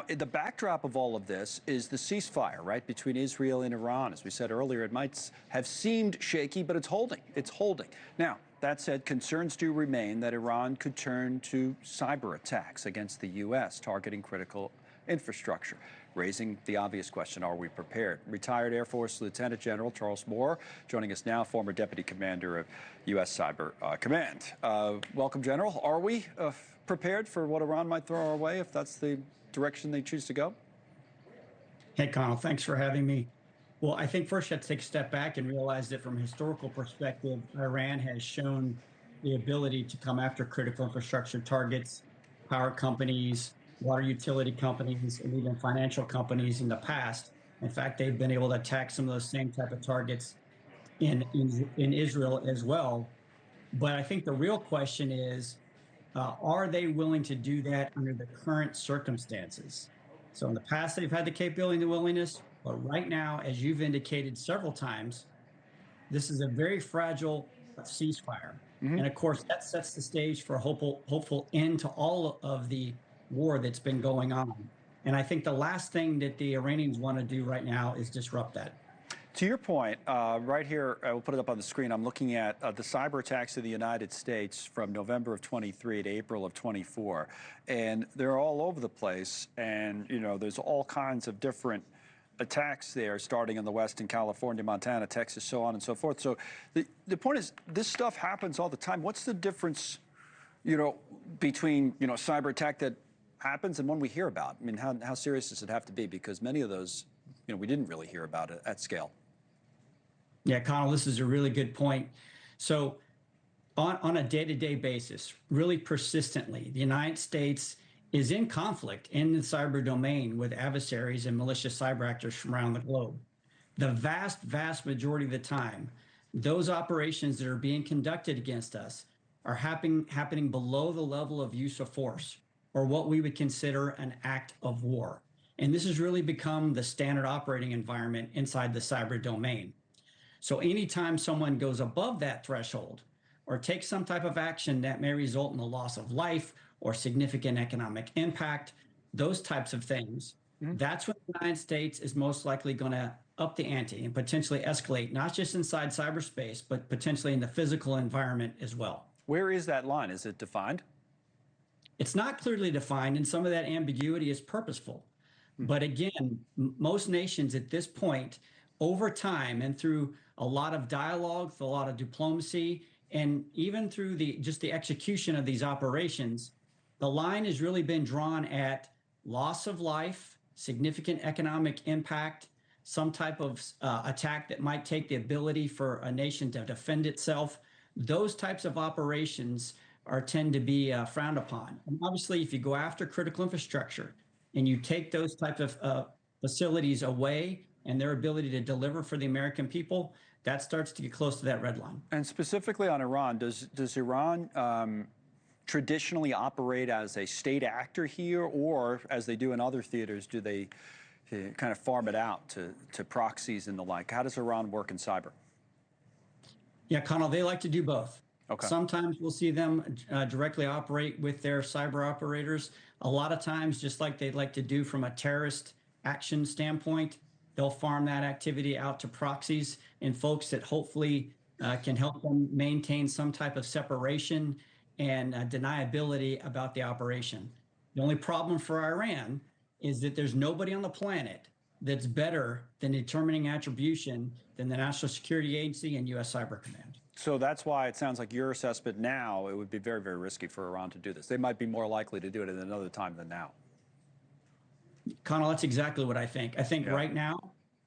The backdrop of all of this is the ceasefire, right, between Israel and Iran. As we said earlier, it might have seemed shaky, but it's holding. It's holding. Now, that said, concerns do remain that Iran could turn to cyber attacks against the U.S., targeting critical infrastructure, raising the obvious question, are we prepared? Retired Air Force Lieutenant General Charles Moore joining us now, former Deputy Commander of U.S. Cyber Command. Welcome, General. Are we prepared for what Iran might throw our way if that's the direction they choose to go? Hey, Connell, thanks for having me. Well, I think first you have to take a step back and realize that from a historical perspective, Iran has shown the ability to come after critical infrastructure targets, power companies, water utility companies, and even financial companies in the past. In fact, they've been able to attack some of those same type of targets in Israel as well. But I think the real question is, are they willing to do that under the current circumstances? So in the past, they've had the capability and the willingness, but right now, as you've indicated several times, this is a very fragile ceasefire. And of course, that sets the stage for a hopeful end to all of the war that's been going on. And I think the last thing that the Iranians want to do right now is disrupt that. To your point, right here, I will put it up on the screen. I'm looking at the cyber attacks of the United States from November of 23 to April of 24. And they're all over the place. And, you know, there's all kinds of different attacks there, starting in the West in California, Montana, Texas, so on and so forth. So the point is, this stuff happens all the time. What's the difference, you know, between, you know, cyber attack that happens and one we hear about? I mean, how serious does it have to be? Because many of those, you know, we didn't really hear about it at scale. Yeah, Connell, this is a really good point. So on a day-to-day basis, really persistently, the United States is in conflict in the cyber domain with adversaries and malicious cyber actors from around the globe. The vast majority of the time, those operations that are being conducted against us are happening below the level of use of force, or what we would consider an act of war. And this has really become the standard operating environment inside the cyber domain. So anytime someone goes above that threshold or takes some type of action that may result in the loss of life or significant economic impact, those types of things, that's when the United States is most likely going to up the ante and potentially escalate, not just inside cyberspace, but potentially in the physical environment as well. Where is that line? Is it defined? It's not clearly defined, and some of that ambiguity is purposeful. But again, most nations at this point, over time and through a lot of dialogue, a lot of diplomacy, and even through just the execution of these operations, the line has really been drawn at loss of life, significant economic impact, some type of attack that might take the ability for a nation to defend itself. Those types of operations tend to be frowned upon. And obviously, if you go after critical infrastructure and you take those types of facilities away and their ability to deliver for the American people, that starts to get close to that red line. And specifically on Iran, does Iran traditionally operate as a state actor here, or as they do in other theaters, do they kind of farm it out to proxies and the like? How does Iran work in cyber? Yeah, Connell, they like to do both. Okay. Sometimes we'll see them directly operate with their cyber operators. A lot of times, just like they'd like to do from a terrorist action standpoint, they'll farm that activity out to proxies and folks that hopefully can help them maintain some type of separation and deniability about the operation. The only problem for Iran is that there's nobody on the planet that's better than determining attribution than the National Security Agency and U.S. Cyber Command. So that's why it sounds like your assessment now, it would be very, very risky for Iran to do this. They might be more likely to do it at another time than now. Connell, that's exactly what I think. I think right now,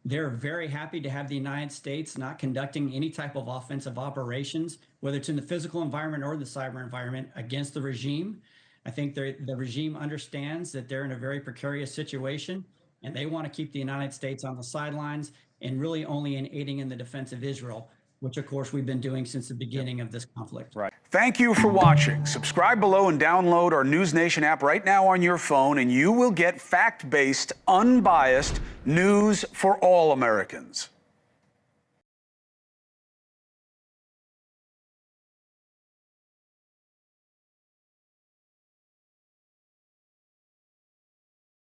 they're very happy to have the United States not conducting any type of offensive operations, whether it's in the physical environment or the cyber environment, against the regime. I think the regime understands that they're in a very precarious situation, and they want to keep the United States on the sidelines and really only in aiding in the defense of Israel, which, of course, we've been doing since the beginning of this conflict. Right. Thank you for watching. Subscribe below and download our News Nation app right now on your phone, and you will get fact-based, unbiased news for all Americans.